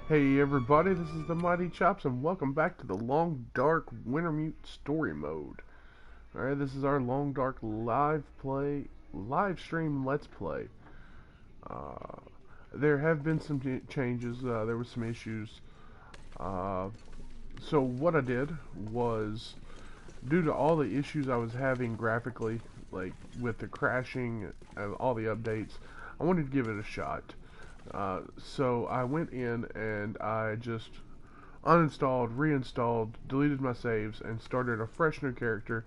Hey everybody, this is the Mighty Chops and welcome back to the Long Dark Wintermute story mode. Alright, this is our Long Dark live stream let's play. Uh, there have been some changes, there were some issues. Uh, so what I did was, due to all the issues I was having graphically, like with the crashing and all the updates, I wanted to give it a shot. So I went in and I just uninstalled, reinstalled, deleted my saves, and started a fresh new character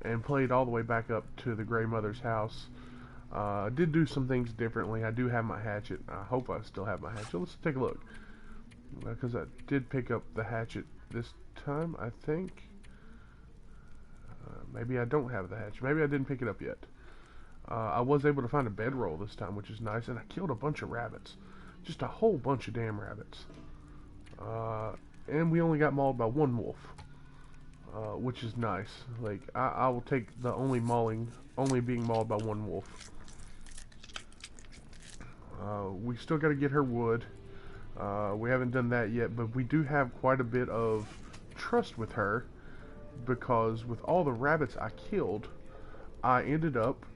and played all the way back up to the Grey Mother's house. I did do some things differently. I do have my hatchet. I hope I still have my hatchet. Let's take a look. Because I did pick up the hatchet this time, I think. Maybe I don't have the hatchet. Maybe I didn't pick it up yet. I was able to find a bedroll this time, which is nice, and I killed a bunch of rabbits. Just a whole bunch of damn rabbits. And we only got mauled by one wolf, which is nice. Like, I will take the only being mauled by one wolf. We still got to get her wood. We haven't done that yet, but we do have quite a bit of trust with her, because with all the rabbits I killed, I ended up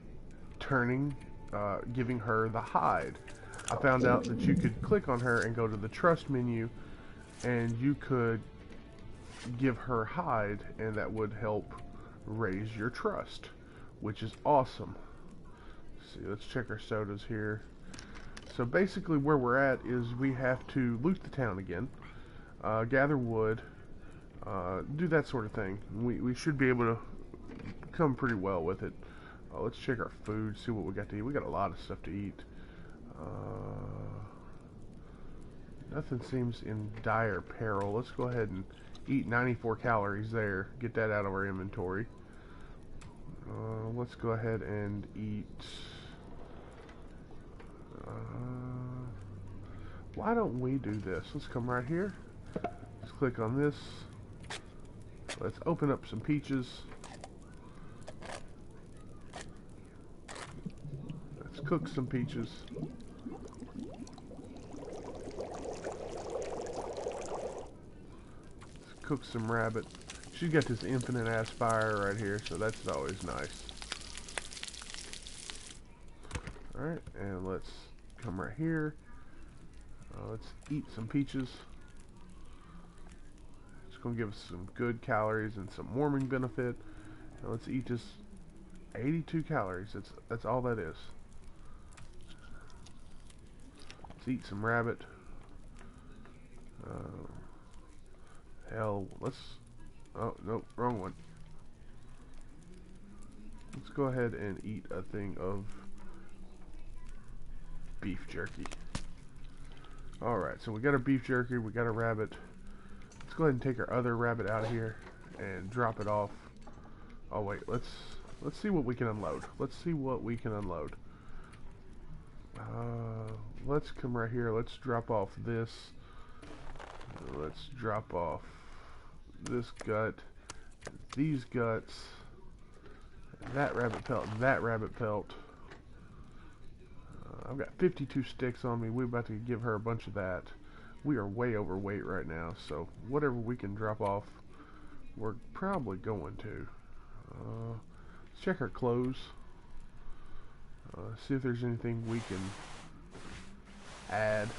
giving her the hide. I found out that you could click on her and go to the trust menu, and you could give her hide, and that would help raise your trust, which is awesome. Let's see, let's check our sodas here. So basically where we're at is we have to loot the town again, gather wood, do that sort of thing. We should be able to come pretty well with it. Let's check our food, see what we got to eat. We got a lot of stuff to eat. Nothing seems in dire peril. Let's go ahead and eat 94 calories there. Get that out of our inventory. Let's go ahead and eat... why don't we do this? Let's come right here. Let's click on this. Let's open up some peaches. Let's cook some peaches. Cook some rabbit. She's got this infinite ass fire right here, so that's always nice. Alright, and let's come right here. Let's eat some peaches. It's going to give us some good calories and some warming benefit. And let's eat just 82 calories. That's all that is. Let's eat some rabbit. Hell, let's... oh, nope, wrong one. Let's go ahead and eat a thing of beef jerky. Alright, so we got our beef jerky, we got a rabbit. Let's go ahead and take our other rabbit out of here and drop it off. Oh wait, let's see what we can unload. Let's see what we can unload. Let's come right here, let's drop off this. Let's drop off this gut, these guts, that rabbit pelt, and that rabbit pelt. I've got 52 sticks on me. We're about to give her a bunch of that. We are way overweight right now, so whatever we can drop off, we're probably going to. Let's check our clothes. See if there's anything we can add.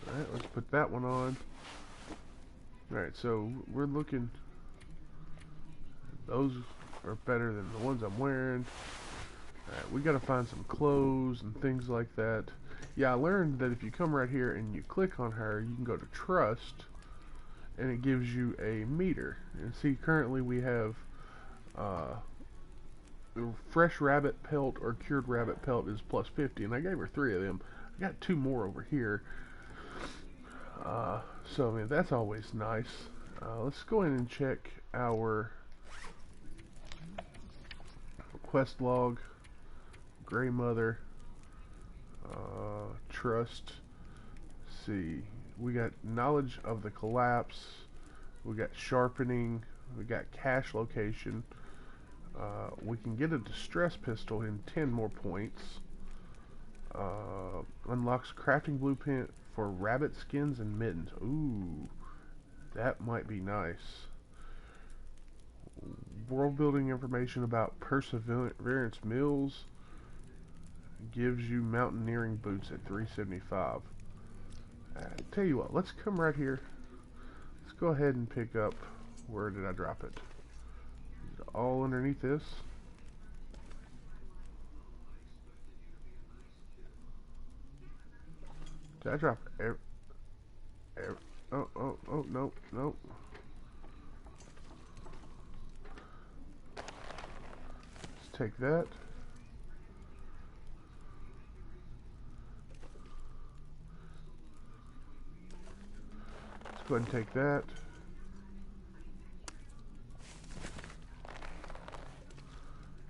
Alright, let's put that one on. Alright, so we're looking... those are better than the ones I'm wearing. Alright, we gotta find some clothes and things like that. Yeah, I learned that if you come right here and you click on her, you can go to Trust, and it gives you a meter. And see, currently we have... fresh rabbit pelt or cured rabbit pelt is plus 50, and I gave her 3 of them. I got 2 more over here. So, I mean, that's always nice. Let's go in and check our quest log. Grey Mother. Trust. Let's see. We got knowledge of the collapse. We got sharpening. We got cache location. We can get a distress pistol in 10 more points. Unlocks crafting blueprint for rabbit skins and mittens. Ooh, that might be nice. World building information about Perseverance Mills gives you mountaineering boots at 375. Tell you what, let's come right here. Let's go ahead and pick up. Where did I drop it? All underneath this. Did I drop oh, no, no. Let's take that. Let's go ahead and take that.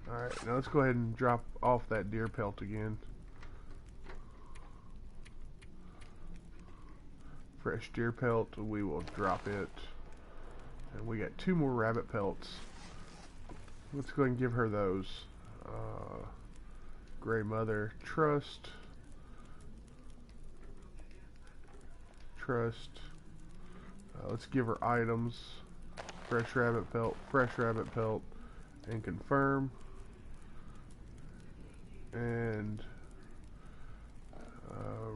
Alright, now let's go ahead and drop off that deer pelt again. Fresh deer pelt, we will drop it. And we got 2 more rabbit pelts. Let's go ahead and give her those. Gray Mother, Trust. Let's give her items. Fresh rabbit pelt, and confirm. And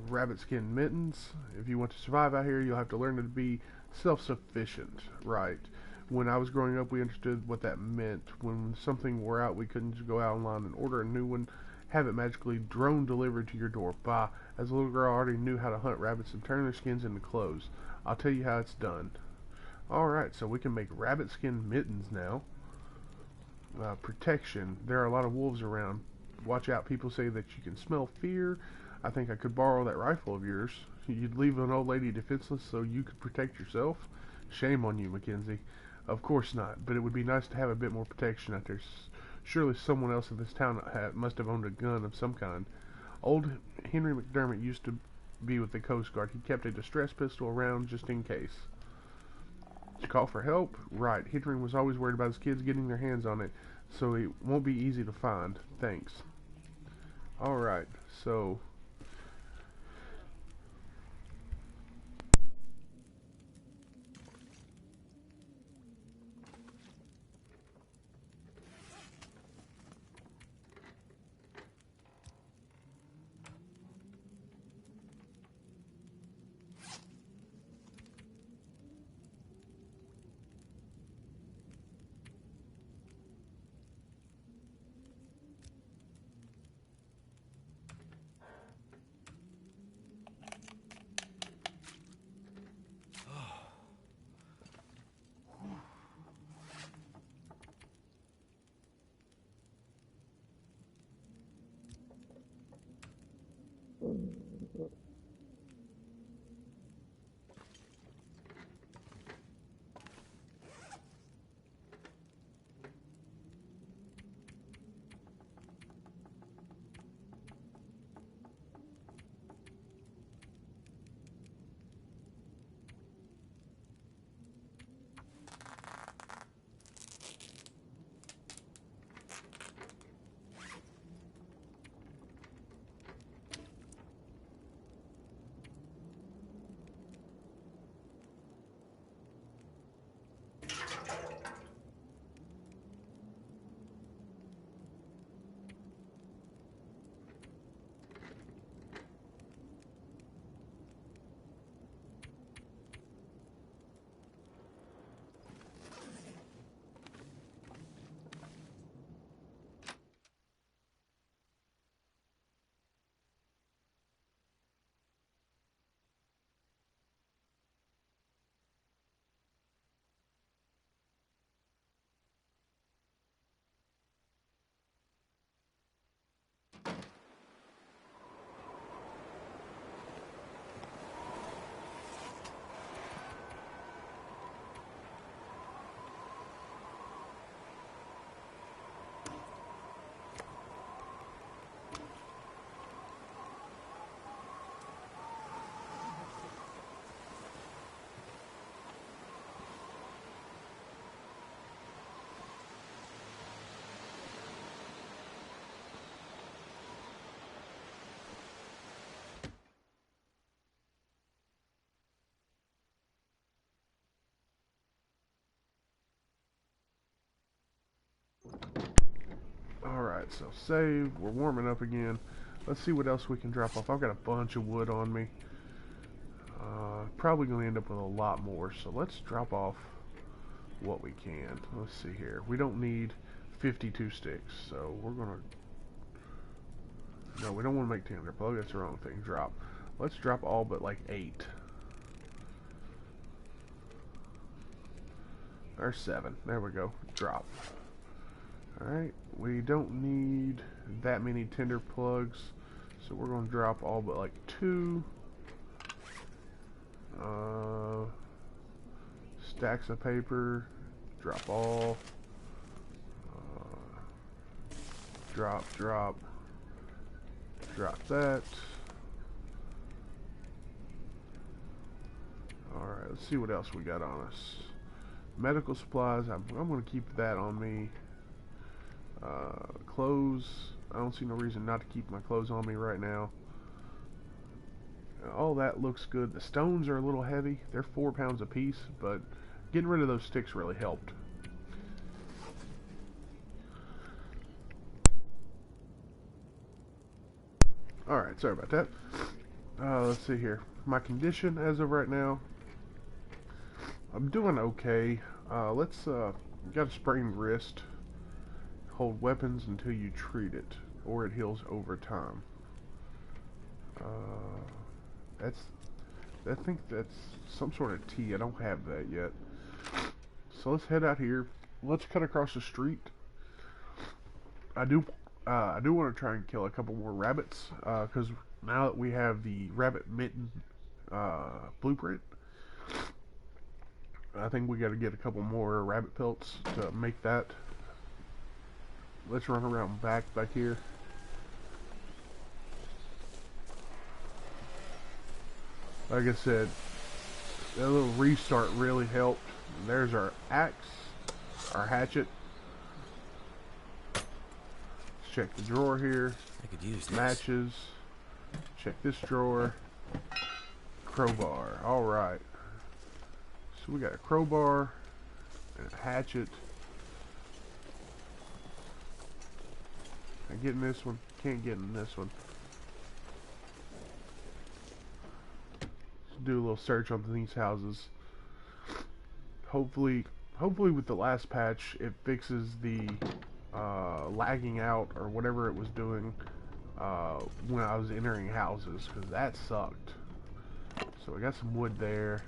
rabbit skin mittens. If you want to survive out here, you'll have to learn to be self-sufficient. Right. When I was growing up, we understood what that meant. When something wore out, we couldn't just go out online and order a new one, have it magically drone delivered to your door. Bah, as a little girl, I already knew how to hunt rabbits and turn their skins into clothes. I'll tell you how it's done. Alright, so we can make rabbit skin mittens now. Protection. There are a lot of wolves around. Watch out, people say that you can smell fear. I think I could borrow that rifle of yours. You'd leave an old lady defenseless so you could protect yourself? Shame on you, Mackenzie. Of course not, but it would be nice to have a bit more protection out there. Surely someone else in this town must have owned a gun of some kind. Old Henry McDermott used to be with the Coast Guard. He kept a distress pistol around just in case. Did you call for help? Right. Henry was always worried about his kids getting their hands on it, so it won't be easy to find. Thanks. Alright, so Alright, so save. We're warming up again. Let's see what else we can drop off. I've got a bunch of wood on me. Probably going to end up with a lot more, so let's drop off what we can. Let's see here. We don't need 52 sticks, so we're going to... No, we don't want to make tinder plug. That's the wrong thing. Drop. Let's drop all but like 8. Or 7. There we go. Drop. Alright, we don't need that many tinder plugs, so we're going to drop all but like 2. Stacks of paper, drop all. Drop that. Alright, let's see what else we got on us. Medical supplies, I'm going to keep that on me. Clothes, I don't see no reason not to keep my clothes on me right now. All that looks good. The stones are a little heavy. They're 4 pounds a piece, but getting rid of those sticks really helped. Alright, sorry about that. Let's see here. My condition as of right now, I'm doing okay. Got a sprained wrist. Hold weapons until you treat it, or it heals over time. I think that's some sort of tea. I don't have that yet. So let's head out here. Let's cut across the street. I do want to try and kill a couple more rabbits, because now that we have the rabbit mitten blueprint, I think we got to get a couple more rabbit pelts to make that. Let's run around back here. Like I said, that little restart really helped. There's our axe, our hatchet. Let's check the drawer here. I could use matches. Check this drawer. Crowbar. Alright. So we got a crowbar and a hatchet. I get in this one. Can't get in this one. Let's do a little search on these houses. Hopefully with the last patch it fixes the lagging out or whatever it was doing when I was entering houses, because that sucked. So we got some wood there.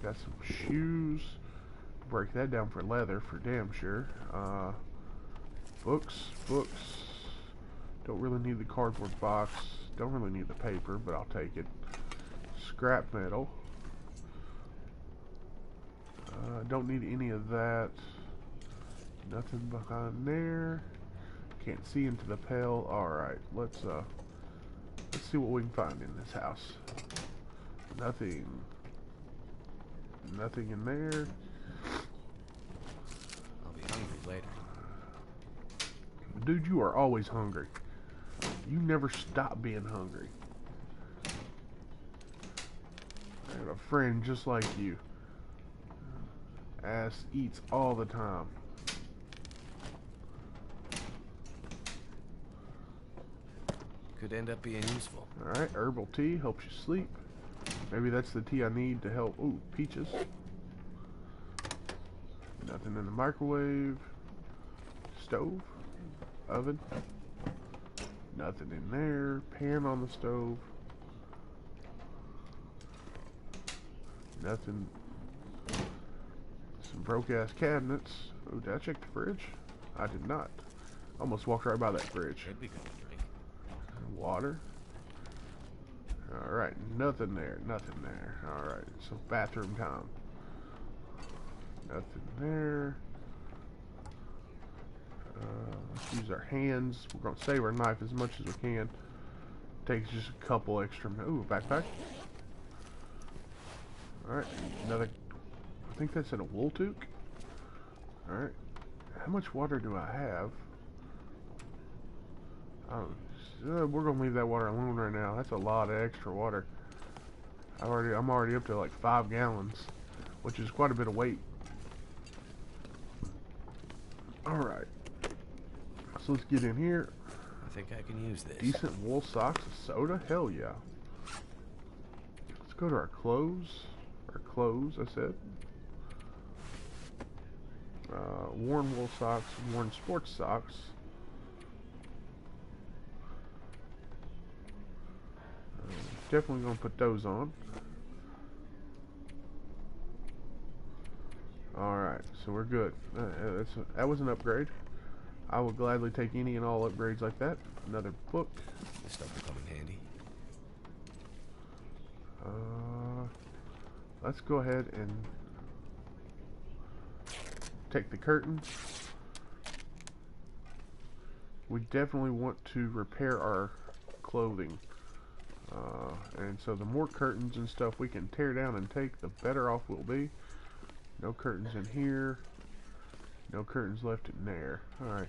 Got some shoes. Break that down for leather for damn sure. Books. Don't really need the cardboard box. Don't really need the paper, but I'll take it. Scrap metal. Don't need any of that. Nothing behind there. Can't see into the pail. Alright, let's see what we can find in this house. Nothing in there. I'll be hungry later. Dude, you are always hungry. You never stop being hungry. I got a friend just like you. Ass eats all the time. Could end up being useful. Alright, herbal tea helps you sleep. Maybe that's the tea I need to help. Ooh, peaches. Nothing in the microwave. Stove. Oven. Nothing in there. Pan on the stove. Nothing. Some broke ass cabinets. Oh, did I check the fridge? I did not. Almost walked right by that fridge. Should be good to drink. Water. Alright, nothing there. Alright, so bathroom time. Nothing there. Let's use our hands. We're going to save our knife as much as we can. Takes just a couple extra. Ooh, backpack. Alright, another. I think that's in a wool toque. Alright. How much water do I have? We're going to leave that water alone right now. That's a lot of extra water. I'm already up to like 5 gallons, which is quite a bit of weight. Alright. So let's get in here. I think I can use this. Decent wool socks, a soda? Hell yeah. Let's go to our clothes. Our clothes, I said. Worn wool socks, worn sports socks. Definitely gonna put those on. Alright, so we're good. That was an upgrade. I will gladly take any and all upgrades like that. Another book. This stuff will come in handy. Let's go ahead and take the curtains. We definitely want to repair our clothing. And so the more curtains and stuff we can tear down and take, the better off we'll be. No curtains in here. No curtains left in there. Alright.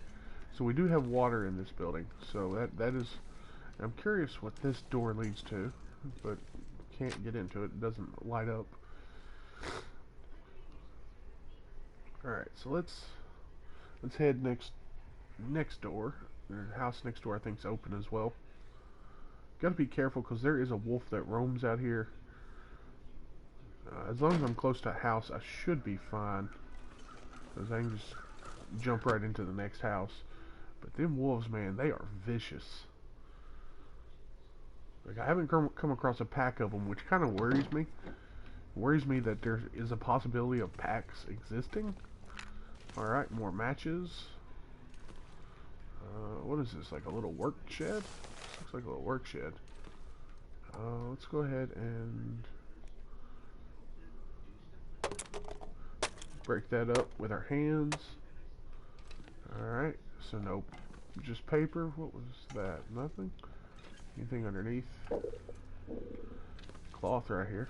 So we do have water in this building. So that is... I'm curious what this door leads to. But can't get into it. It doesn't light up. Alright, so let's head next door. The house next door I think is open as well. Gotta be careful because there is a wolf that roams out here. As long as I'm close to a house, I should be fine. Because I can just jump right into the next house. But them wolves, man, they are vicious. Like, I haven't come across a pack of them, which kind of worries me. Worries me that there is a possibility of packs existing. Alright, more matches. What is this, like a little work shed? Looks like a little work shed. Let's go ahead and break that up with our hands. Alright, so no, just paper. What was that? Nothing? Anything underneath? Cloth right here.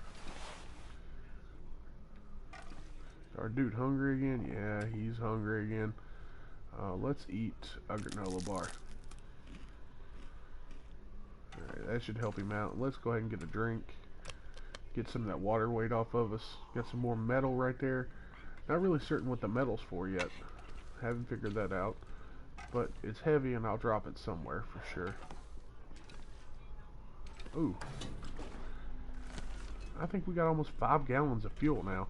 Our dude hungry again? Yeah, he's hungry again. Let's eat a granola bar. Alright, that should help him out. Let's go ahead and get a drink. Get some of that water weight off of us. Got some more metal right there. Not really certain what the metal's for yet. Haven't figured that out. But it's heavy and I'll drop it somewhere for sure. Ooh. I think we got almost 5 gallons of fuel now.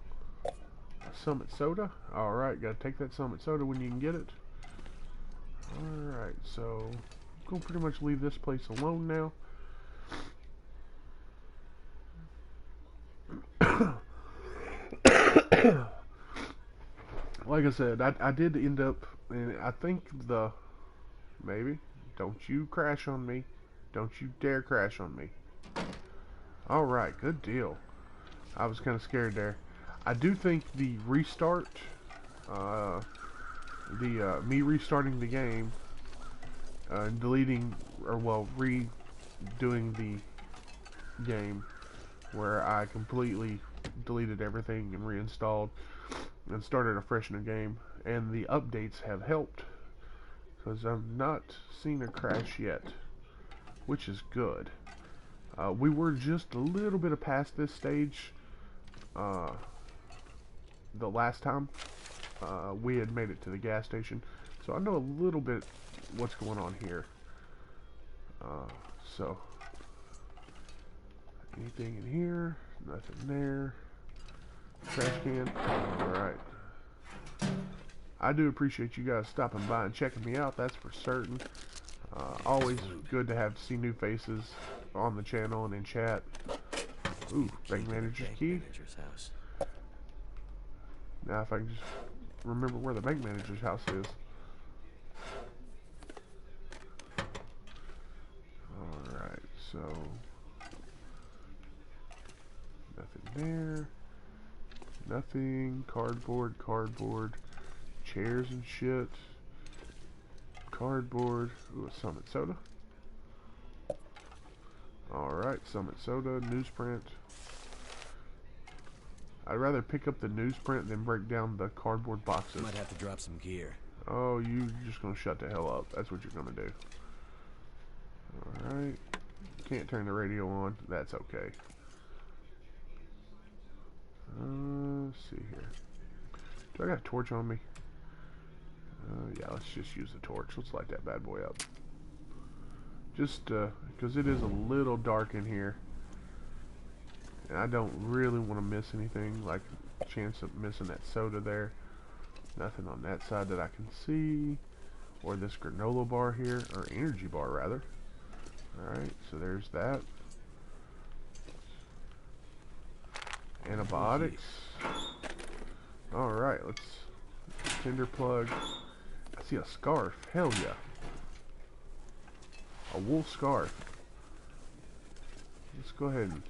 Summit soda? Alright, gotta take that Summit soda when you can get it. Alright, so I'm gonna pretty much leave this place alone now. Like I said, I did end up, and I think maybe, don't you crash on me. Don't you dare crash on me. Alright, good deal. I was kind of scared there. I do think the restart, me restarting the game, and deleting, or well, redoing the game, where I completely deleted everything and reinstalled and started a fresh new game, and the updates have helped, because I've not seen a crash yet, which is good. We were just a little bit past this stage the last time we had made it to the gas station, so I know a little bit what's going on here. So anything in here? Nothing there. Trash can. Alright. I do appreciate you guys stopping by and checking me out, that's for certain. Always good to see new faces on the channel and in chat. Ooh, bank manager's key. Now if I can just remember where the bank manager's house is. Alright, so nothing there. Nothing. Cardboard, chairs and shit. Cardboard. Ooh, a Summit soda. Alright, Summit soda, newsprint. I'd rather pick up the newsprint than break down the cardboard boxes. Might have to drop some gear. Oh, you're just gonna shut the hell up. That's what you're gonna do. Alright. Can't turn the radio on. That's okay. Let's see here. Do I got a torch on me? Yeah, let's just use the torch. Let's light that bad boy up. Just because it is a little dark in here. And I don't really want to miss anything, like chance of missing that soda there. Nothing on that side that I can see. Or this granola bar here, or energy bar rather. Alright, so there's that. Antibiotics. Alright, let's tinder plug. I see a scarf. Hell yeah. A wool scarf. Let's go ahead and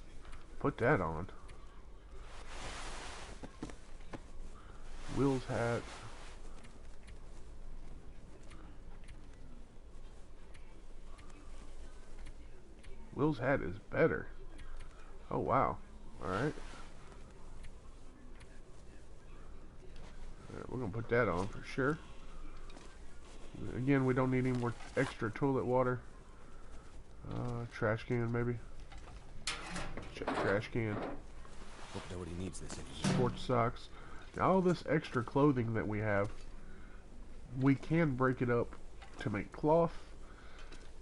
put that on. Will's hat. Will's hat is better. Oh wow. Alright. We're gonna put that on for sure. Again, we don't need any more extra toilet water. Trash can maybe. Check trash can. Hope nobody needs this anymore. Sports socks. Now all this extra clothing that we have, we can break it up to make cloth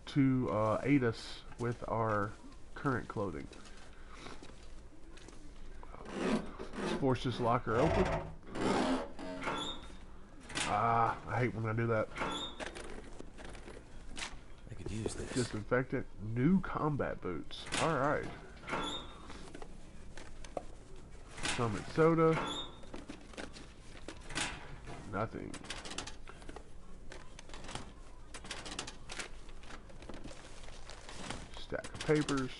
to aid us with our current clothing. Let's force this locker open. I hate when I do that. I could use this. Disinfectant. New combat boots. Alright. Summit soda. Nothing. Stack of papers.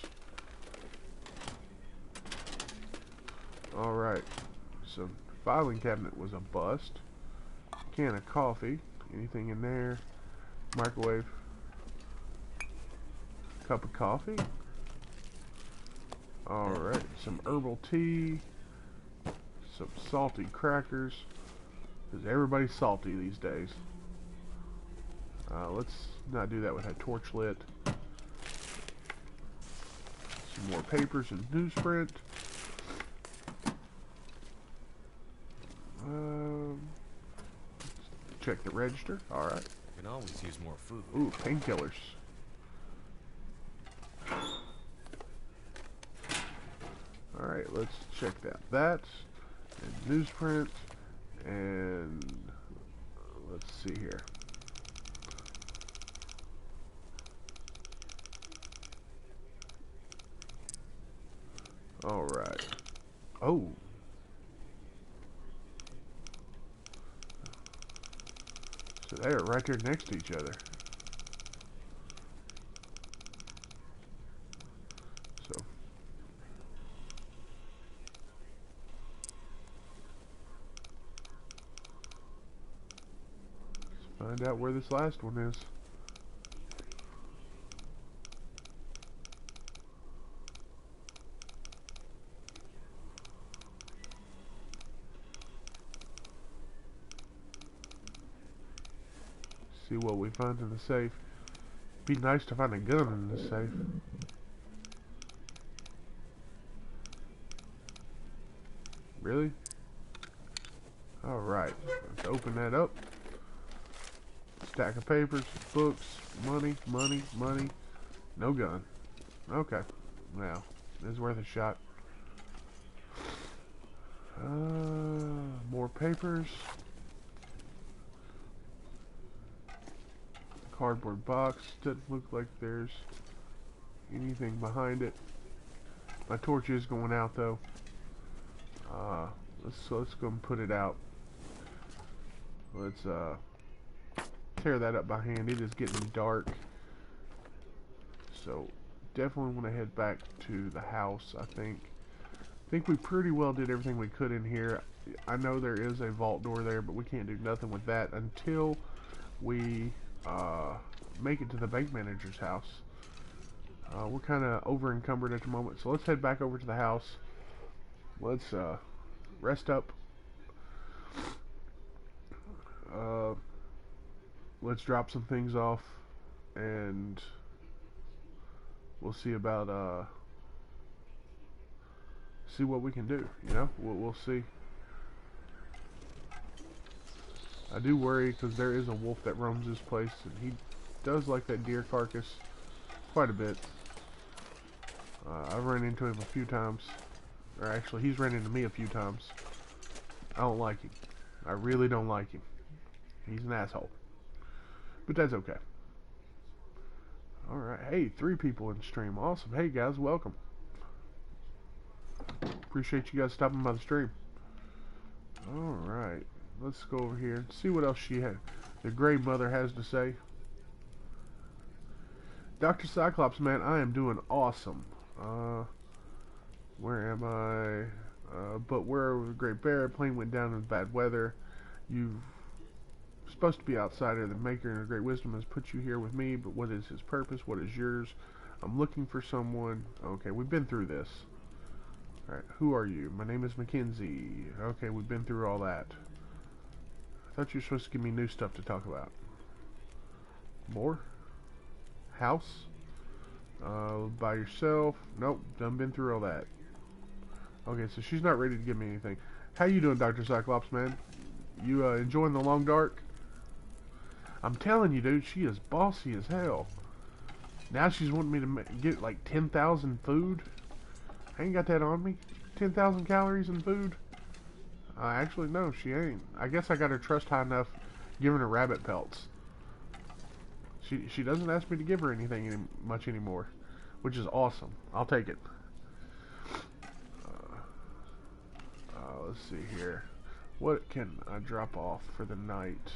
Alright. So filing cabinet was a bust. Can of coffee. Anything in there? Microwave. Cup of coffee. Alright. Some herbal tea. Some salty crackers. Because everybody's salty these days. Let's not do that with that torch lit. Some more papers and newsprint. Check the register. Alright. I can always use more food. Ooh, painkillers. Alright, let's check that. That. And newsprint. And let's see here. Alright. Oh. So they are right there next to each other. So. Let's find out where this last one is. See what we find in the safe. Be nice to find a gun in the safe. Really? Alright, let's open that up. Stack of papers, books, money, money, money. No gun. Okay. Now, this is worth a shot. More papers. Cardboard box. Doesn't look like there's anything behind it. My torch is going out though. Let's go and put it out. Let's tear that up by hand. It is getting dark, so definitely want to head back to the house. I think we pretty well did everything we could in here. I know there is a vault door there, but we can't do nothing with that until we make it to the bank manager's house. We're kind of over encumbered at the moment, so let's head back over to the house. Let's rest up. Let's drop some things off, and we'll see about see what we can do. You know, we'll see. I do worry because there is a wolf that roams this place, and he does like that deer carcass quite a bit. I've run into him a few times. Or actually, he's run into me a few times. I don't like him. I really don't like him. He's an asshole. But that's okay. Alright, hey, 3 people in the stream. Awesome. Hey guys, welcome. Appreciate you guys stopping by the stream. Alright, let's go over here and see what else the Grey Mother has to say. Dr. Cyclops, man, I am doing awesome. Where am I? But where the Great Bear plane went down in bad weather. You've supposed to be outsider. The Maker in Great Wisdom has put you here with me, but what is his purpose? What is yours? I'm looking for someone. Okay, we've been through this. Alright, who are you? My name is Mackenzie. Okay, we've been through all that. I thought you were supposed to give me new stuff to talk about. More? House? By yourself? Nope, done been through all that. Okay, so she's not ready to give me anything. How you doing, Dr. Cyclops, man? You enjoying the long dark? I'm telling you, dude, she is bossy as hell. Now she's wanting me to get like 10,000 food. I ain't got that on me. 10,000 calories in food. Actually, no, she ain't. I guess I got her trust high enough giving her rabbit pelts. She doesn't ask me to give her anything much anymore, which is awesome. I'll take it. Let's see here. What can I drop off for the night?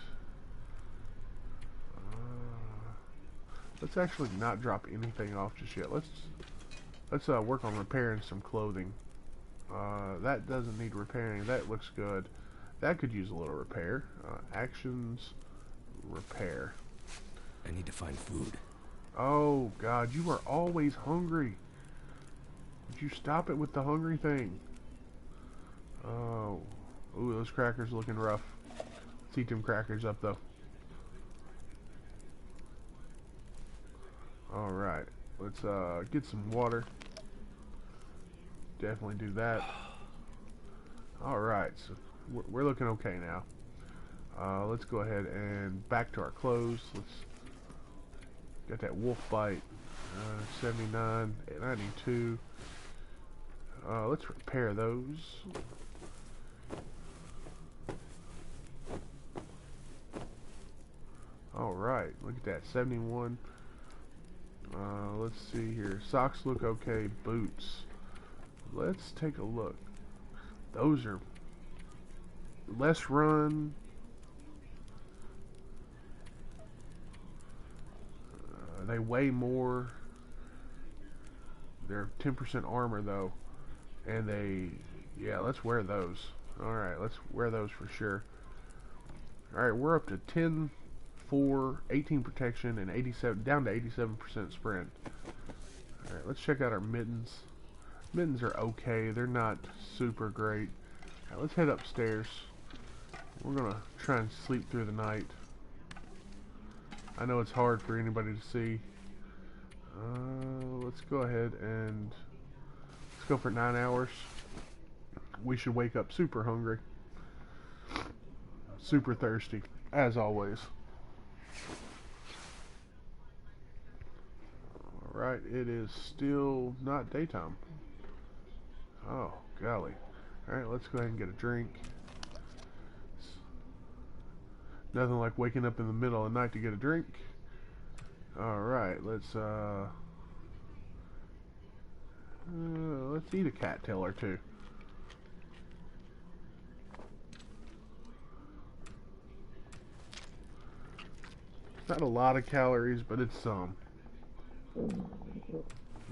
Let's actually not drop anything off just yet. Let's work on repairing some clothing. That doesn't need repairing. That looks good. That could use a little repair. Actions, repair. I need to find food. Oh God, you are always hungry. Would you stop it with the hungry thing? Oh, ooh, those crackers looking rough. Let's eat them crackers up though. All right, let's get some water. Definitely do that. All right, so we're looking okay now. Let's go ahead and back to our clothes. Let's got that wolf bite. 79, 92. Let's repair those. All right, look at that, 71. Let's see here. Socks look okay. Boots. Let's take a look. Those are less run. They weigh more. They're 10% armor though, and yeah, let's wear those. All right, let's wear those for sure. All right, we're up to 10, 4, 18 protection, and 87 down to 87% sprint. All right, let's check out our mittens. Mittens are okay. They're not super great. All right, let's head upstairs. We're gonna try and sleep through the night. I know it's hard for anybody to see. Let's go ahead and let's go for 9 hours. We should wake up super hungry, super thirsty, as always. Alright, it is still not daytime. Oh, golly. Alright, let's go ahead and get a drink. Nothing like waking up in the middle of the night to get a drink. Alright, let's eat a cattail or two. Not a lot of calories, but it's some.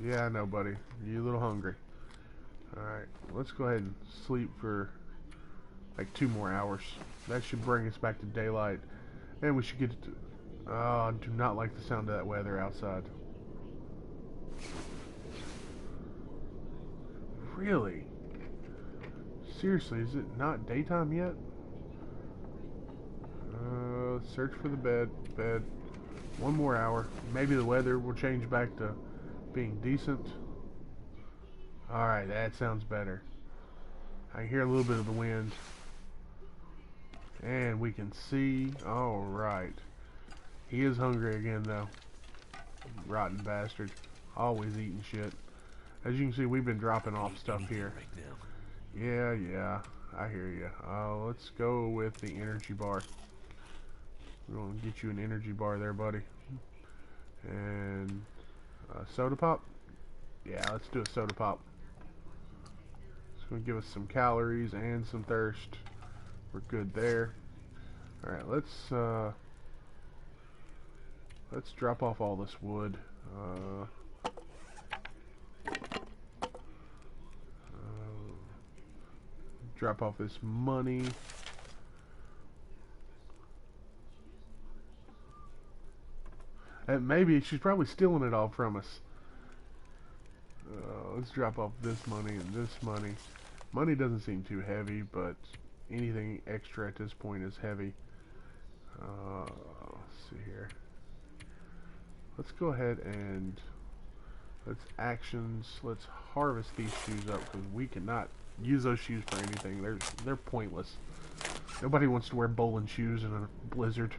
Yeah, I know, buddy. You're a little hungry. Alright, let's go ahead and sleep for like 2 more hours. That should bring us back to daylight. And we should get to... I do not like the sound of that weather outside. Really? Seriously, is it not daytime yet? Search for the bed. 1 more hour. Maybe the weather will change back to being decent. Alright, that sounds better. I hear a little bit of the wind. And we can see. Alright. He is hungry again, though. Rotten bastard. Always eating shit. As you can see, we've been dropping off stuff here. Right now. Yeah. I hear you. Let's go with the energy bar. We're going to get you an energy bar there, buddy. And soda pop? Yeah, let's do a soda pop. It's going to give us some calories and some thirst. We're good there. Alright, let's drop off all this wood. Drop off this money. And maybe she's probably stealing it all from us. Let's drop off this money and this money. Money doesn't seem too heavy, but anything extra at this point is heavy. Let's see here. Let's go ahead and let's harvest these shoes up, because we cannot use those shoes for anything. They're pointless. Nobody wants to wear bowling shoes in a blizzard.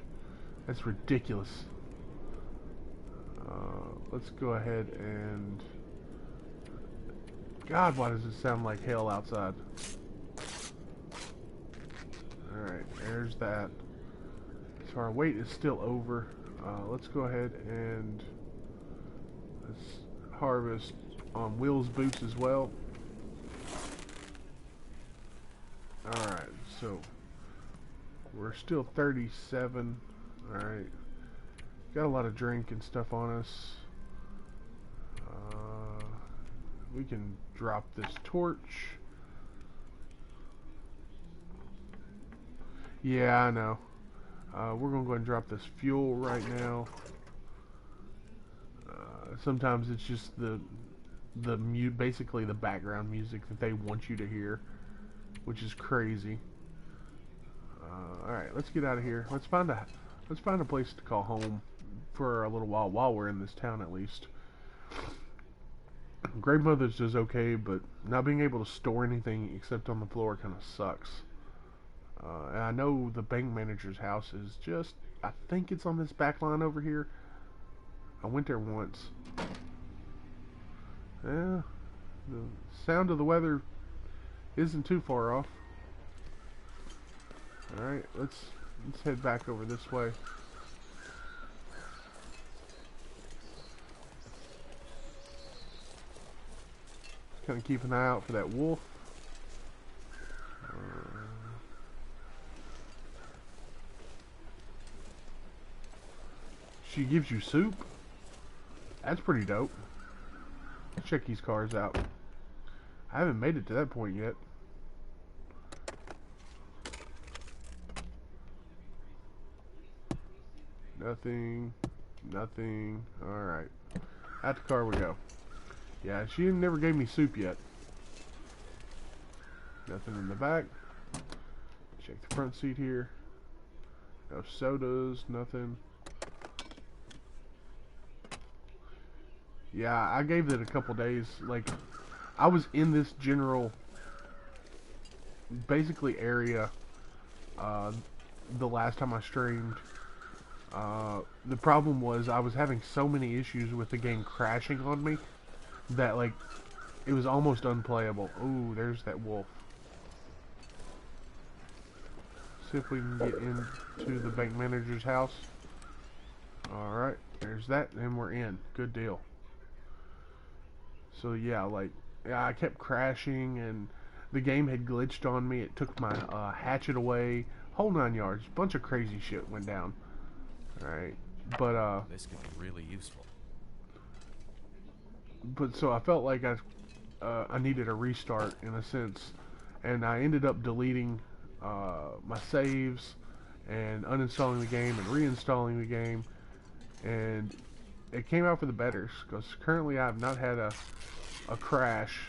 That's ridiculous. Let's go ahead and... God, why does it sound like hell outside? Alright, there's that. So our wait is still over. Let's go ahead and let's harvest on Will's boots as well. Alright, so we're still 37. Alright. Got a lot of drink and stuff on us. We can drop this torch. Yeah, I know. We're gonna go ahead and drop this fuel right now. Sometimes it's just basically the background music that they want you to hear, which is crazy. All right, let's get out of here. Let's find a place to call home for a little while we're in this town, at least. Grandmother's does okay, but not being able to store anything except on the floor kind of sucks. And I know the bank manager's house is just, I think it's on this back line over here. I went there once. Yeah, the sound of the weather isn't too far off. Alright, let's head back over this way. Kind of keep an eye out for that wolf. She gives you soup? That's pretty dope. Let's check these cars out. I haven't made it to that point yet. Nothing. Alright. At the car we go. Yeah, she never gave me soup yet. Nothing in the back. Check the front seat here. No sodas, nothing. Yeah, I gave it a couple days. Like, I was in this general, basically area, the last time I streamed. The problem was I was having so many issues with the game crashing on me that, like, it was almost unplayable. Ooh, there's that wolf. See if we can get into the bank manager's house. Alright, there's that, and we're in. Good deal. So yeah, like, yeah, I kept crashing, and the game had glitched on me. It took my hatchet away. Whole 9 yards. Bunch of crazy shit went down. Alright, but This could be really useful. But so I felt like I needed a restart in a sense, and I ended up deleting my saves and uninstalling the game and reinstalling the game, and it came out for the better, because currently I have not had a crash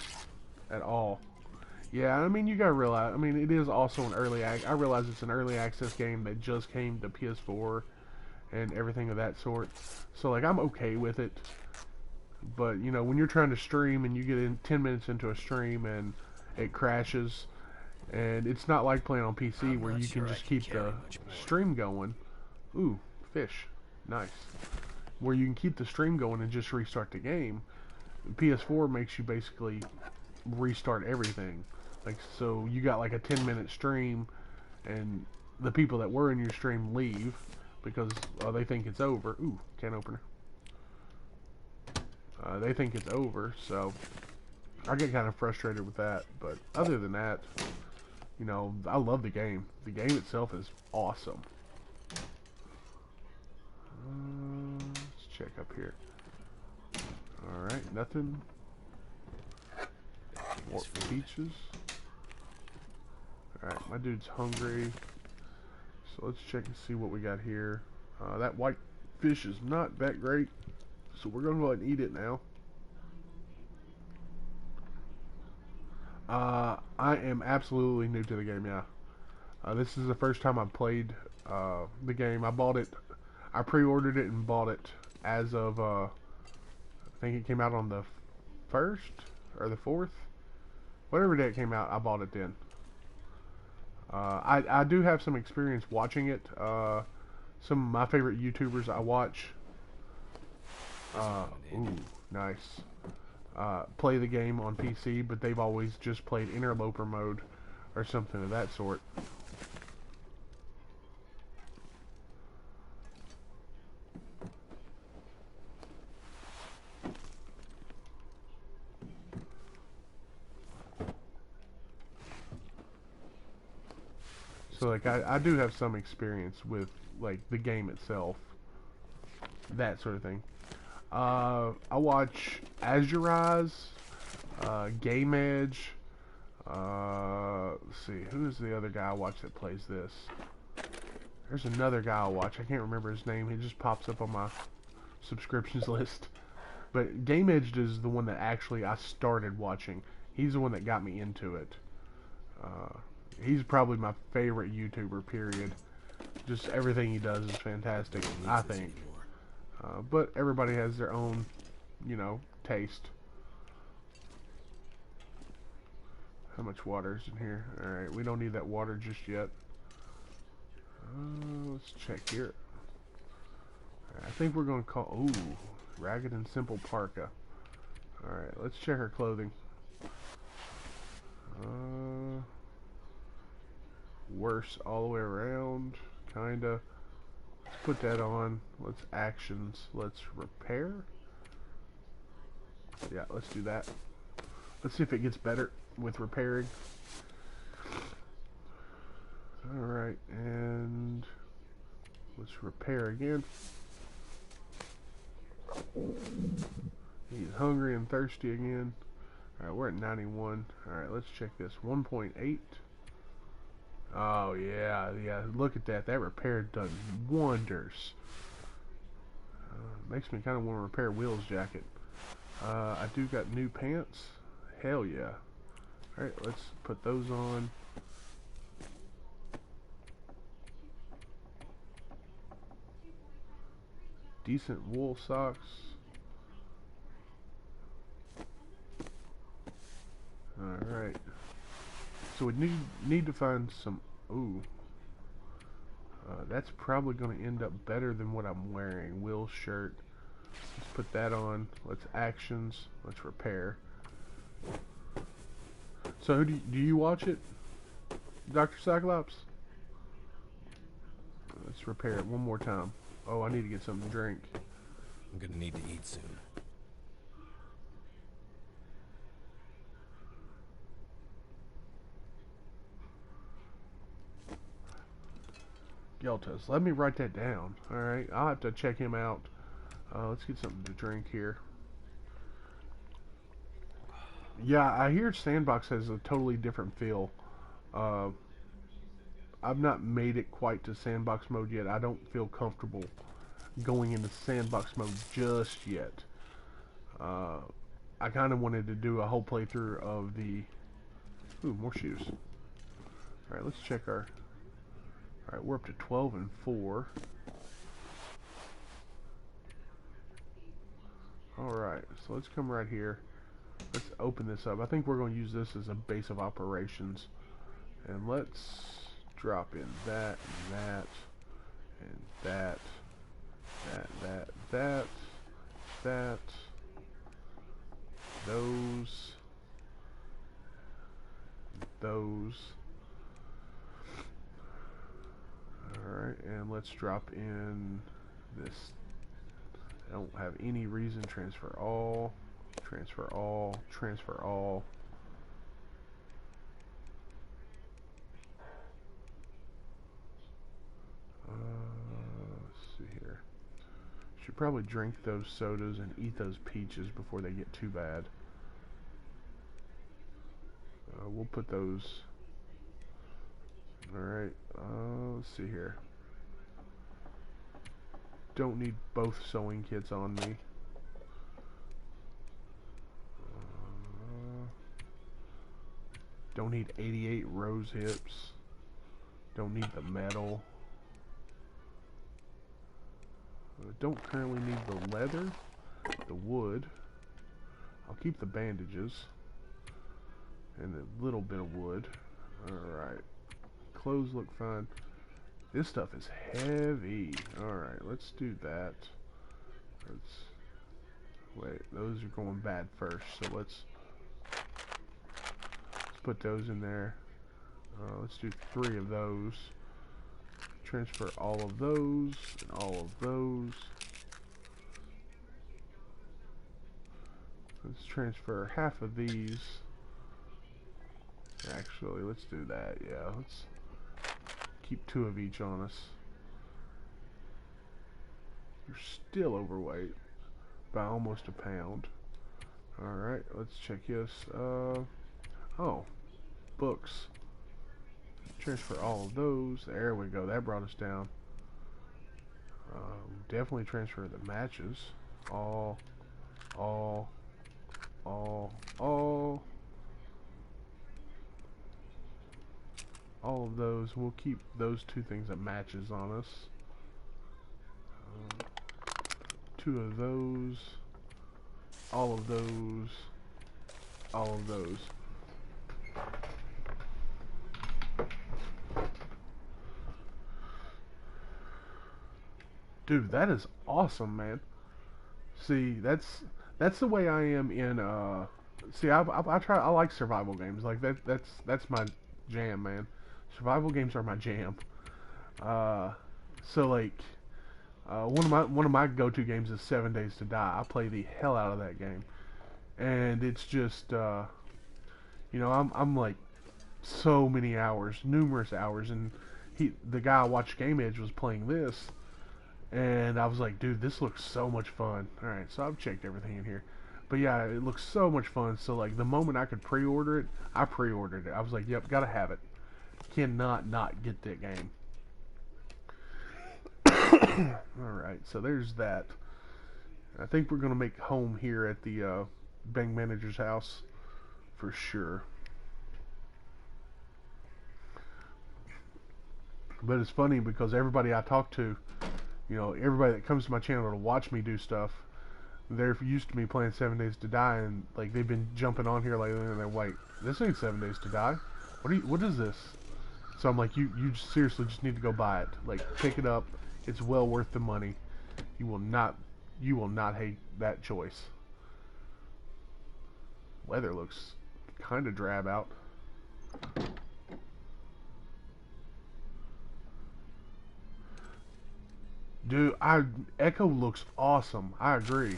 at all. Yeah, I mean, you gotta realize, I mean, it is also an I realize it's an early access game that just came to PS4 and everything of that sort, so like I'm okay with it. But, you know, when you're trying to stream and you get in 10 minutes into a stream and it crashes, And it's not like playing on PC I'm where not you sure can I just can keep carry the much more. stream going. Ooh, fish. Nice. Where you can keep the stream going and just restart the game. PS4 makes you basically restart everything. Like, so you got like a 10-minute stream, and the people that were in your stream leave because they think it's over. Ooh, can opener. They think it's over, so I get kind of frustrated with that. But other than that, you know, I love the game. The game itself is awesome. Let's check up here. Alright, nothing. More peaches. Alright, my dude's hungry. So let's check and see what we got here. That white fish is not that great, so we're going to go ahead and eat it now. I am absolutely new to the game, yeah. This is the first time I've played the game. I bought it, I pre-ordered it and bought it as of, I think it came out on the 1st or the 4th. Whatever day it came out, I bought it then. I do have some experience watching it. Some of my favorite YouTubers I watch, ooh, nice, play the game on PC, but they've always just played interloper mode or something of that sort. So like I do have some experience with like the game itself, that sort of thing. I watch Azurize, Game Edge. Let's see, who is the other guy I watch that plays this? There's another guy I watch. I can't remember his name. He just pops up on my subscriptions list. But Game Edge is the one that actually I started watching. He's the one that got me into it. He's probably my favorite YouTuber, period. Just everything he does is fantastic, I think. But everybody has their own, you know, taste. How much water is in here? Alright, we don't need that water just yet. Let's check here. I think we're going to call... Ooh, Ragged and Simple Parka. Alright, let's check her clothing. Worse all the way around, kinda. Let's put that on. Let's actions. Let's repair. Yeah, let's do that. Let's see if it gets better with repairing. Alright, and let's repair again. He's hungry and thirsty again. Alright, we're at 91. Alright, let's check this. 1.8. Oh, yeah, look at that. That repair done wonders. Makes me kind of want to repair Will's jacket. I do got new pants. Hell yeah. Alright, let's put those on. Decent wool socks. Alright. So we need to find some... Ooh. That's probably going to end up better than what I'm wearing. Will's shirt. Let's put that on. Let's actions. Let's repair. So who do you watch it? Dr. Cyclops? Let's repair it one more time. Oh, I need to get something to drink. I'm gonna need to eat soon. Yeltas. Let me write that down. Alright, I'll have to check him out. Let's get something to drink here. Yeah, I hear Sandbox has a totally different feel. I've not made it quite to Sandbox mode yet. I don't feel comfortable going into Sandbox mode just yet. I kind of wanted to do a whole playthrough of the... Ooh, more shoes. Alright, let's check our... Alright, we're up to 12 and 4. Alright, so let's come right here. Let's open this up. I think we're going to use this as a base of operations. And let's drop in that and that and that, that, those. Alright, and let's drop in this. I don't have any reason. Transfer all, transfer all, transfer all. Let's see here. Should probably drink those sodas and eat those peaches before they get too bad. We'll put those. Alright, let's see here. Don't need both sewing kits on me. Don't need 88 rose hips. Don't need the metal. Don't currently need the leather, the wood. I'll keep the bandages and a little bit of wood. Alright. Clothes look fine. This stuff is heavy. Alright, let's do that. Wait, those are going bad first, so let's put those in there. Let's do 3 of those. Transfer all of those and all of those. Let's transfer half of these. Actually, let's do that. Yeah, let's keep 2 of each on us. You're still overweight by almost a pound. Alright, let's check this. Oh, books. Transfer all of those. There we go. That brought us down. Definitely transfer the matches. All of those. We'll keep those 2 things that matches on us. 2 of those. All of those. All of those. Dude, that is awesome, man. See, that's the way I am in see, I like survival games. Like that's my jam, man. Survival games are my jam. So like one of my go-to games is 7 Days to Die. I play the hell out of that game. And it's just you know, I'm like so many hours, numerous hours, and the guy I watched Game Edge was playing this. And I was like, dude, this looks so much fun. Alright, so I've checked everything in here. But yeah, it looks so much fun. So like the moment I could pre-order it, I pre-ordered it. I was like, yep, gotta have it. Cannot not get that game. Alright, so there's that. I think we're gonna make home here at the bank manager's house for sure. But it's funny because everybody I talk to, you know, everybody that comes to my channel to watch me do stuff, they're used to me playing 7 Days to Die, and like they've been jumping on here lately, and they're like, "This ain't 7 Days to Die. What is this?" So I'm like, "You seriously just need to go buy it. Like, pick it up. It's well worth the money. You will not hate that choice." Weather looks kind of drab out. Dude, Echo looks awesome. I agree.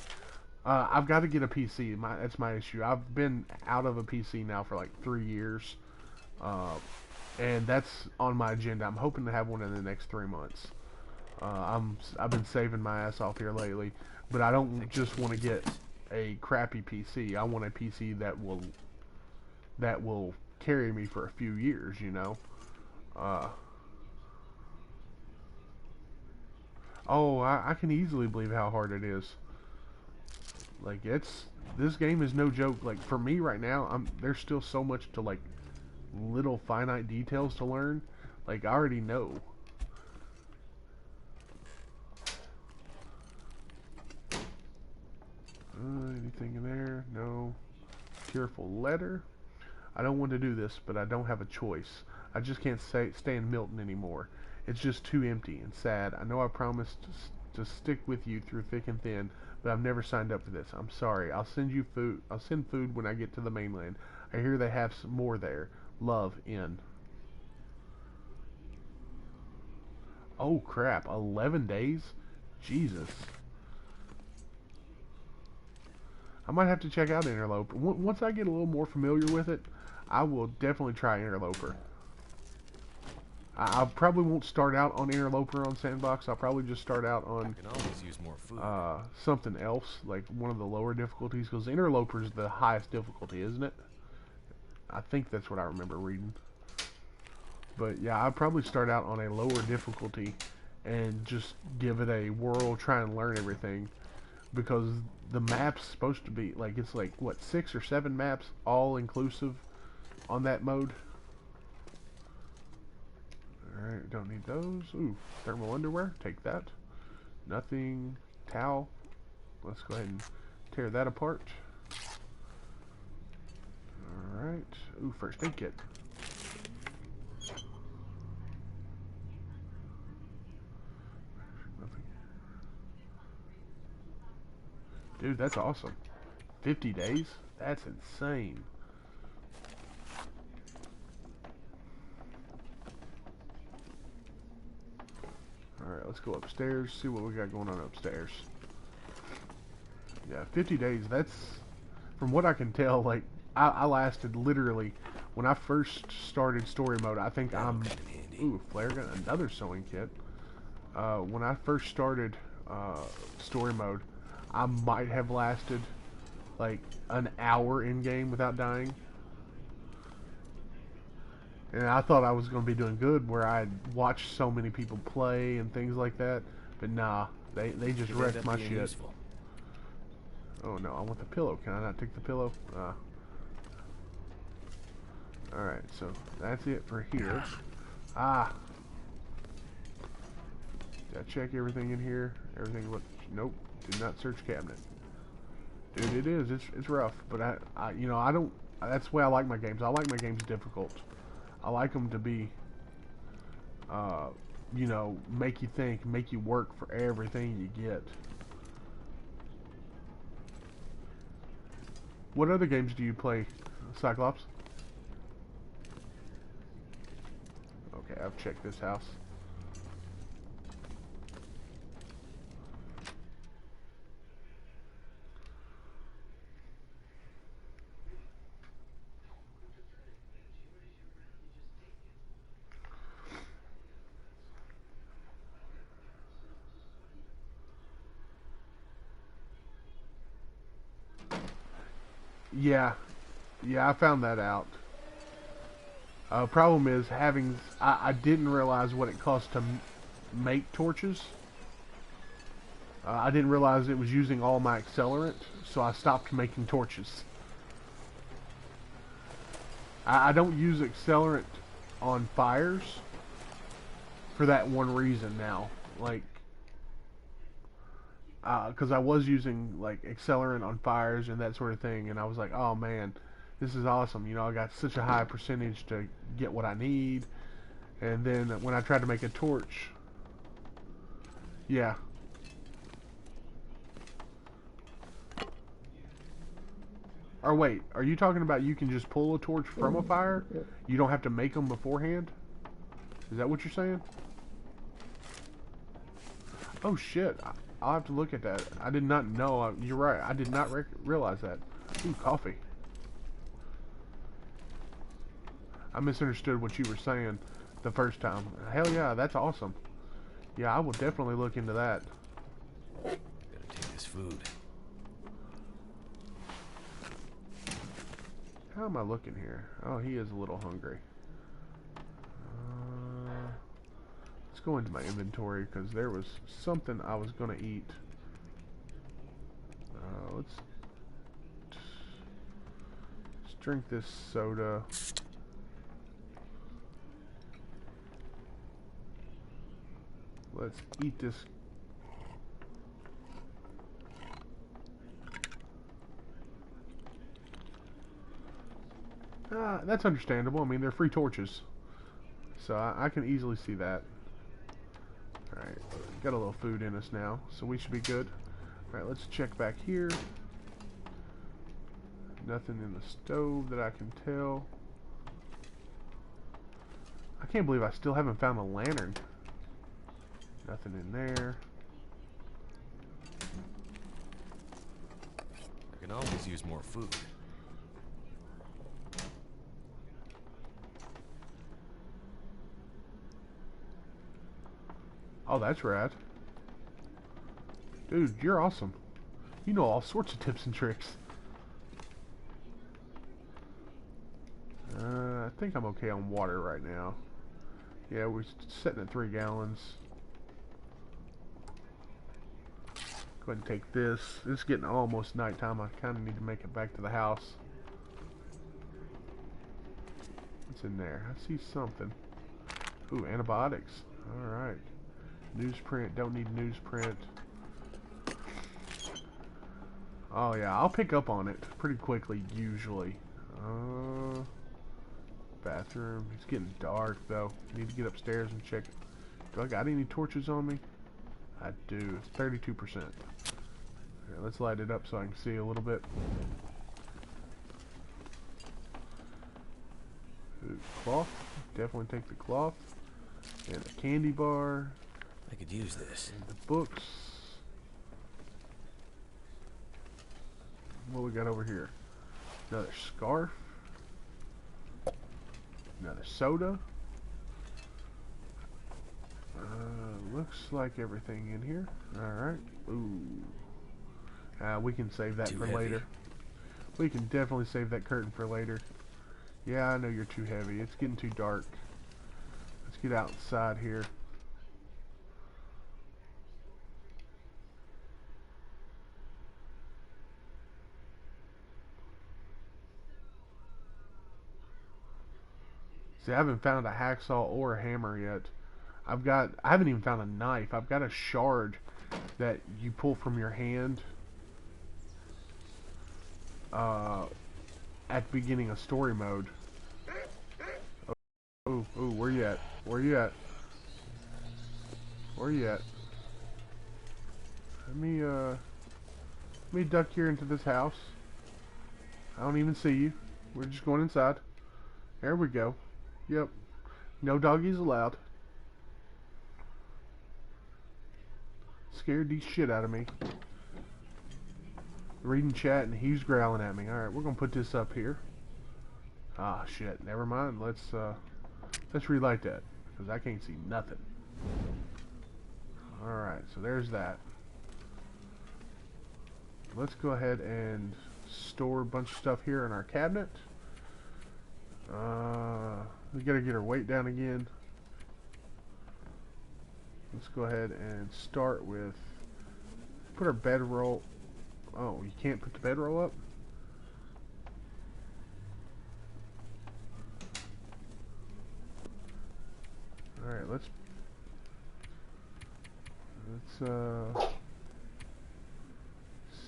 I've got to get a PC. That's my issue. I've been out of a PC now for like 3 years, and that's on my agenda. I'm hoping to have one in the next 3 months. I've been saving my ass off here lately, but I don't just want to get a crappy PC. I want a PC that will carry me for a few years. You know. Oh, I can easily believe how hard it is. Like, this game is no joke. Like, for me right now, there's still so much to, like, little finite details to learn. Like, I already know. Anything in there? No. Tearful letter. I don't want to do this, but I don't have a choice. I just can't stay in Milton anymore. It's just too empty and sad. I know I promised to stick with you through thick and thin, but I've never signed up for this. I'm sorry. I'll send you food. I'll send food when I get to the mainland. I hear they have some more there. Love, N. Oh crap, 11 days? Jesus. I might have to check out Interloper. Once I get a little more familiar with it, I will definitely try Interloper. I probably won't start out on Interloper on Sandbox. I'll probably just start out on I can always use more food. something else, like one of the lower difficulties, because Interloper is the highest difficulty, isn't it? I think that's what I remember reading. But yeah, I'll probably start out on a lower difficulty and just give it a whirl, try and learn everything. Because the map's supposed to be, like, it's like, what, 6 or 7 maps all inclusive on that mode? Alright, don't need those. Ooh, thermal underwear, take that. Nothing. Towel. Let's go ahead and tear that apart. Alright. Ooh, first aid kit. Nothing. Dude, that's awesome. 50 days? That's insane. Alright, let's go upstairs, see what we got going on upstairs. Yeah, 50 days, that's, from what I can tell, like, I lasted literally, when I first started story mode, I think I'm, ooh, flare gun, another sewing kit. When I first started story mode, I might have lasted, like, an hour in-game without dying. And I thought I was going to be doing good where I had watched so many people play and things like that. But nah, they just wrecked my shit. Useful. Oh no, I want the pillow. Can I not take the pillow? Alright, so that's it for here. Ah! Did I check everything in here? Everything looks... Nope. Did not search cabinet. Dude, it is. It's rough. But I you know, I don't... That's the way I like my games. I like my games difficult. I like them to be, you know, make you think, make you work for everything you get. What other games do you play, Cyclops? Okay, I've checked this house. Yeah, I found that out. Problem is I didn't realize what it cost to make torches. I didn't realize it was using all my accelerant, so I stopped making torches. I don't use accelerant on fires for that one reason now. Like, because I was using like accelerant on fires and that sort of thing, and I was like, oh man, this is awesome. You know, I got such a high percentage to get what I need. And then when I tried to make a torch, yeah. Or wait, are you talking about you can just pull a torch from a fire? You don't have to make them beforehand? Is that what you're saying? Oh shit, I'll have to look at that. I did not know. You're right, I did not realize that. Ooh, coffee. I misunderstood what you were saying the first time. Hell yeah, that's awesome. Yeah, I will definitely look into that. Gotta take this food. How am I looking here? Oh, he is a little hungry. Let's go into my inventory because there was something I was going to eat. Let's drink this soda. Let's eat this. That's understandable. I mean, they're free torches. So I can easily see that. Alright, got a little food in us now, so we should be good. Alright, let's check back here. Nothing in the stove that I can tell. I can't believe I still haven't found a lantern. Nothing in there. I can always use more food. Oh, that's rad. Dude, you're awesome. You know all sorts of tips and tricks. I think I'm okay on water right now. Yeah, we're sitting at 3 gallons. Go ahead and take this. It's getting almost nighttime. I kind of need to make it back to the house. What's in there? I see something. Ooh, antibiotics. Alright. Newsprint. Don't need newsprint. Oh yeah, I'll pick up on it pretty quickly, usually. Bathroom. It's getting dark, though. Need to get upstairs and check. Do I got any torches on me? I do. It's 32%. Here, let's light it up so I can see a little bit. Ooh, cloth. Definitely take the cloth. And a candy bar. I could use this. And the books. What we got over here? Another scarf. Another soda. Looks like everything in here. Alright. Ooh. We can save that Too for heavy. later. We can definitely save that curtain for later. Yeah, I know you're too heavy. It's getting too dark. Let's get outside here. See, I haven't found a hacksaw or a hammer yet. I haven't even found a knife. I've got a shard that you pull from your hand at the beginning of story mode. Oh, where you at? Where you at? Where you at? Let me duck here into this house. I don't even see you. We're just going inside. There we go. Yep. No doggies allowed. Scared the shit out of me. Reading chat and he's growling at me. Alright, we're gonna put this up here. Ah, shit. Never mind. Let's relight that. Because I can't see nothing. Alright, so there's that. Let's go ahead and store a bunch of stuff here in our cabinet. We gotta get our weight down again. Let's go ahead and start with, put our bedroll. Oh, you can't put the bedroll up? Alright, let's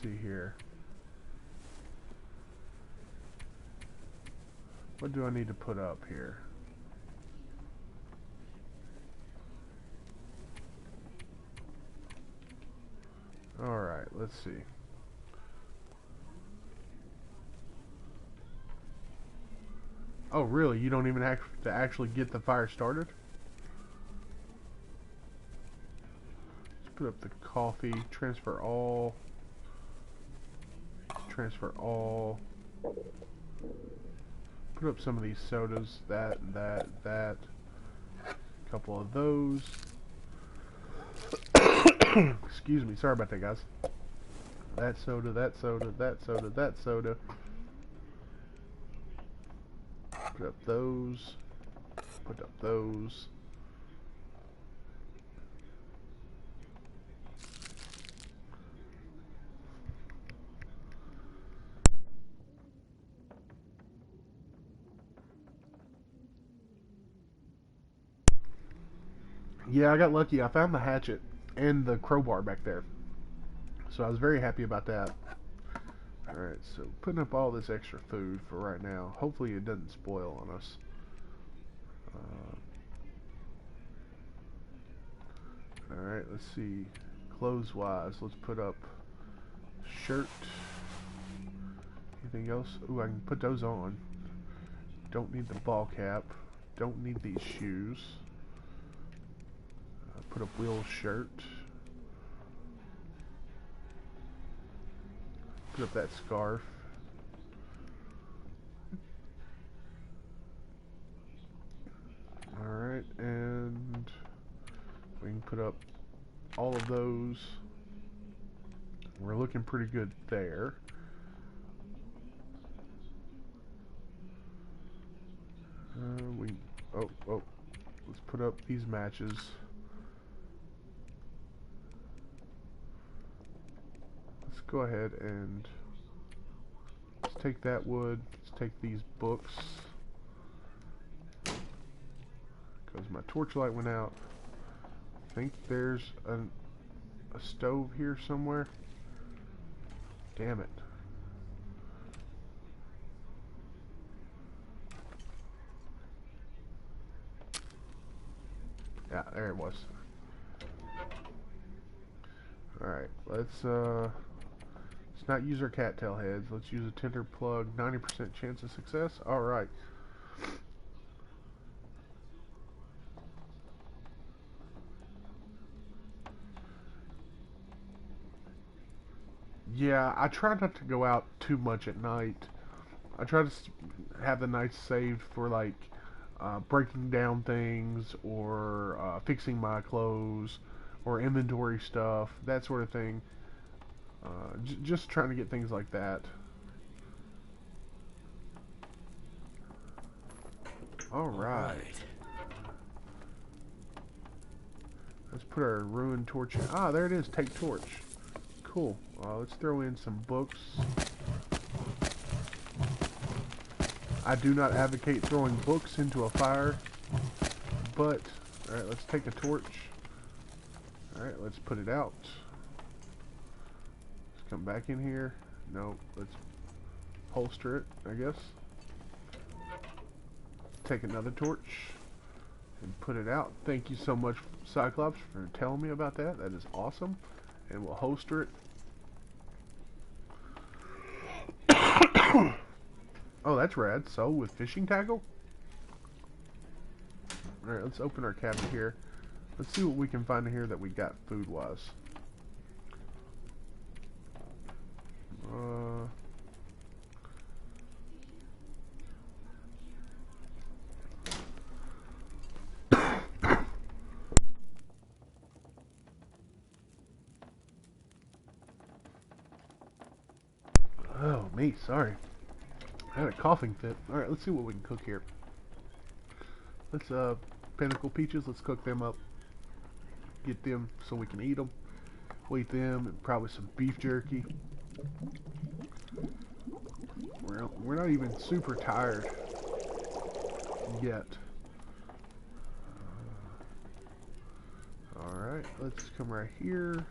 see here. What do I need to put up here? Alright, let's see. Oh, really? You don't even have to actually get the fire started? Let's put up the coffee. Transfer all. Transfer all. Put up some of these sodas. That. A couple of those. Excuse me. Sorry about that, guys. That soda, that soda, that soda, that soda. Put up those. Put up those. Yeah, I got lucky. I found the hatchet and the crowbar back there. So I was very happy about that. Alright, so putting up all this extra food for right now. Hopefully it doesn't spoil on us. Alright, let's see. Clothes wise, let's put up shirt. Anything else? Ooh, I can put those on. Don't need the ball cap. Don't need these shoes. Put up Will's shirt. Put up that scarf. Alright, and we can put up all of those. We're looking pretty good there. Let's put up these matches. Let's go ahead and let's take that wood. Let's take these books. Because my torchlight went out. I think there's a stove here somewhere. Damn it. Yeah, there it was. Alright, let's not use our cattail heads. Let's use a tinder plug. 90% chance of success. Alright. Yeah, I try not to go out too much at night. I try to have the nights saved for like breaking down things or fixing my clothes or inventory stuff, that sort of thing. Just trying to get things like that. Alright. Let's put our ruined torch in. Ah, there it is. Take torch. Cool. Let's throw in some books. I do not advocate throwing books into a fire, but alright, let's take a torch. Alright, let's put it out. Let's come back in here. No, let's holster it, I guess. Take another torch and put it out. Thank you so much, Cyclops, for telling me about that. That is awesome. And we'll holster it. Oh, that's rad. So, with fishing tackle? Alright, let's open our cabinet here. Let's see what we can find in here that we got food-wise. Oh, me, sorry. I had a coughing fit. Alright, let's see what we can cook here. Let's, pinnacle peaches, let's cook them up. Get them so we can eat them. We'll eat them and probably some beef jerky. We're not even super tired yet. Alright, let's come right here.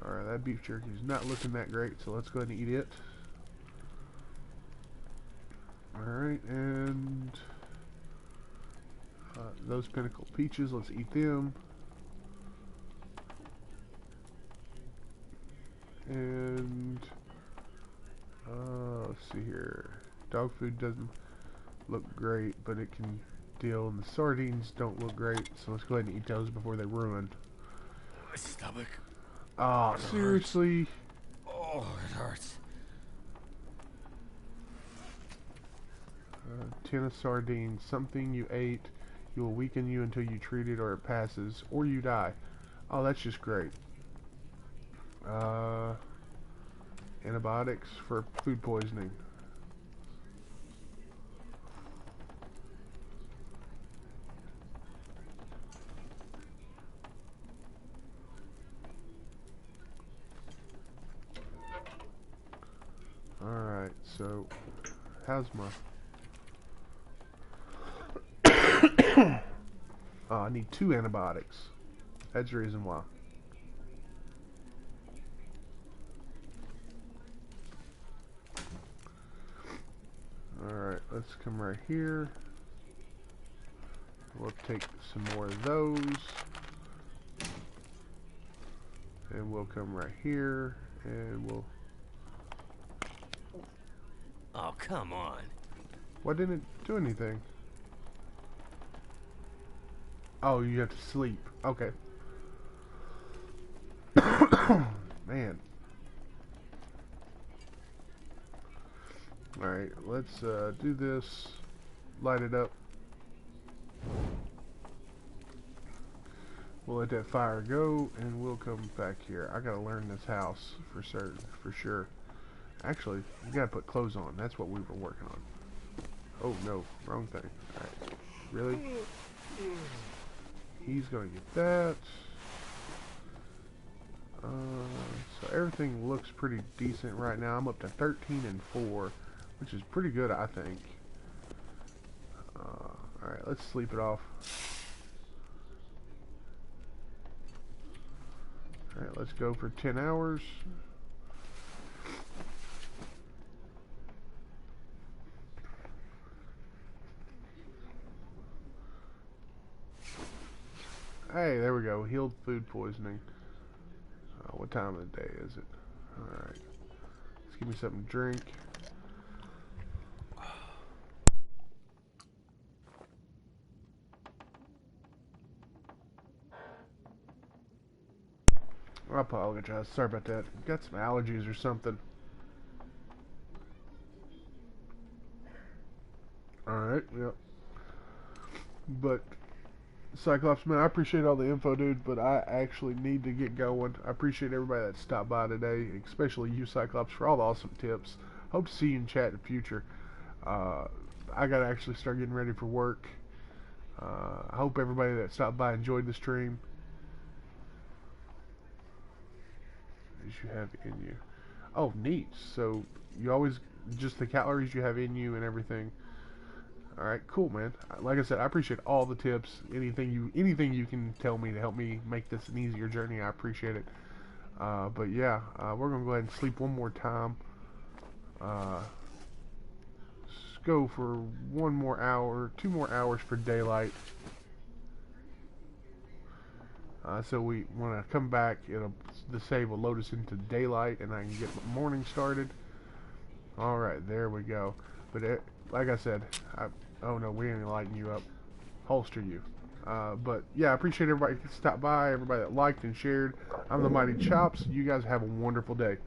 Alright, that beef jerky is not looking that great, so let's go ahead and eat it. Alright, and those pinnacle peaches, let's eat them. And let's see here. Dog food doesn't look great, but it can deal, and the sardines don't look great, so let's go ahead and eat those before they're ruined. My stomach. Oh, seriously? Oh, it hurts. Tin of sardines. Something you ate. You will weaken you until you treat it or it passes, or you die. Oh, that's just great. Antibiotics for food poisoning. Alright, so how's my... Oh, I need 2 antibiotics. That's the reason why. Alright, let's come right here. We'll take some more of those. and we'll come right here, and we'll... Oh, come on. Why didn't it do anything? Oh, you have to sleep. Okay. Man. Alright, let's do this. Light it up. We'll let that fire go, and we'll come back here. I gotta learn this house for certain, for sure. Actually, you gotta put clothes on. That's what we were working on. Oh no, wrong thing. Alright, really? He's gonna get that. So everything looks pretty decent right now. I'm up to 13 and 4, which is pretty good, I think. Alright, let's sleep it off. Alright, let's go for 10 hours. Hey, there we go. Healed food poisoning. What time of the day is it? Alright. Let's give me something to drink. I apologize. Sorry about that. Got some allergies or something. Alright, yep. But, Cyclops, man, I appreciate all the info, dude, but I actually need to get going. I appreciate everybody that stopped by today, especially you, Cyclops, for all the awesome tips. Hope to see you in chat in the future. I gotta actually start getting ready for work. I hope everybody that stopped by enjoyed the stream. As you have in you. Oh, neat. So you always just the calories you have in you and everything. All right, cool, man. Like I said, I appreciate all the tips. Anything you can tell me to help me make this an easier journey, I appreciate it. But yeah, we're gonna go ahead and sleep one more time. Let's go for 1 more hour, 2 more hours for daylight. So we want to come back. The save will load us into daylight, and I can get morning started. All right, there we go. But like I said, oh no, we ain't lighting you up. Holster you. But yeah, I appreciate everybody that stopped by, everybody that liked and shared. I'm the Mighty Chops. You guys have a wonderful day.